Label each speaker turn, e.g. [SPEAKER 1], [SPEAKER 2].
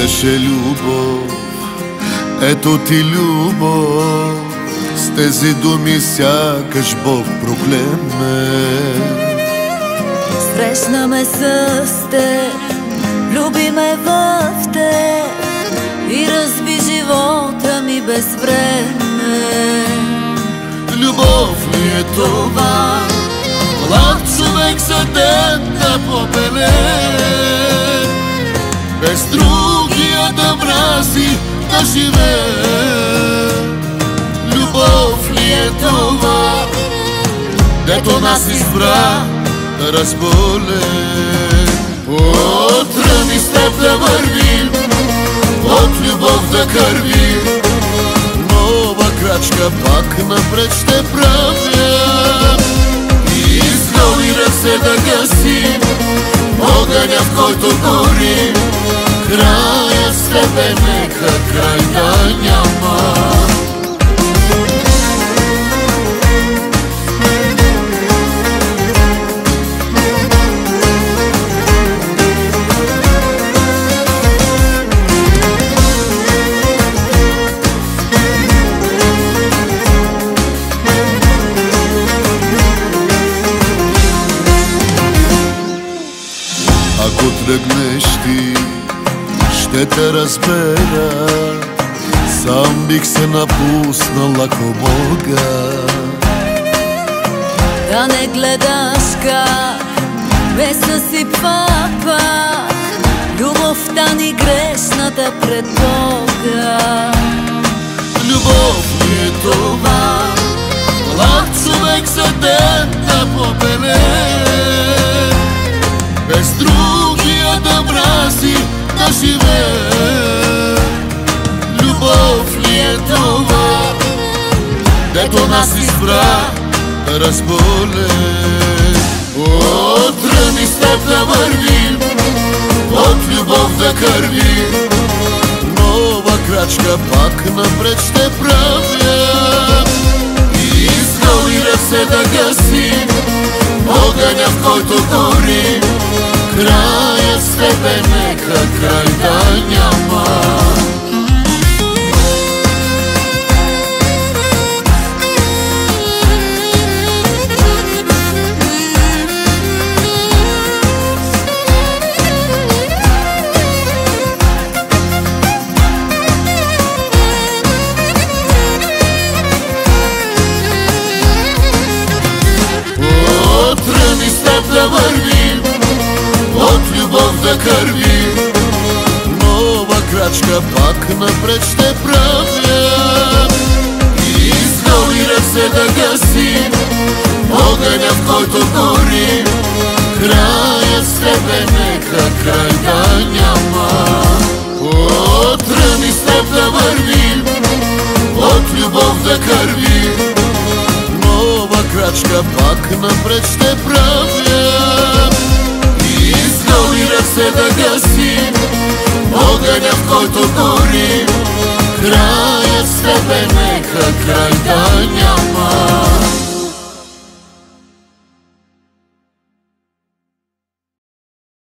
[SPEAKER 1] Беше любов, ето ти любов, с тези думи сякаш Бог проклеме.
[SPEAKER 2] Срещна ме с теб, люби ме в теб и разби живота ми без време.
[SPEAKER 1] Любов ли е това? Млад човек за ден да побеле, без другия да мрази да живее. Любов ли е това, дето нас избра да разболе? Отра ни с теб да вървим, от любов да кървим, нова крачка пак напред ще правя. И с голи ръце да гасим огъня, в който горим. Края с тебе нека край да няма. Ако тръгнеш ти, ще те разбера, сам бих се напуснал, ако мога.
[SPEAKER 2] Да не гледаш как ме съсипва пак любовта ни грешната пред Бога.
[SPEAKER 1] Любов ли е това? Млад човек за ден да побеле, без другия да мрази да живее. Любов ли е това, дето нас избра да разболе? Отра ни с теб да вървим, от любов да кървим, нова крачка пак напред ще правя. И с голи ръце да гасим огъня, в който горим. Края с тебе нека край да няма. Отра ни с теб да вървим, от любов да кървим, нова крачка пак напред ще правя. И с голи ръце да гасим огъня, в който горим. Края с тебе нека край да няма. Отра ни с теб да вървим, от любов да кървим, нова крачка пак напред ще правя. И с голи ръце да гасим огъня, в който горим. Края с тебе нека край да няма.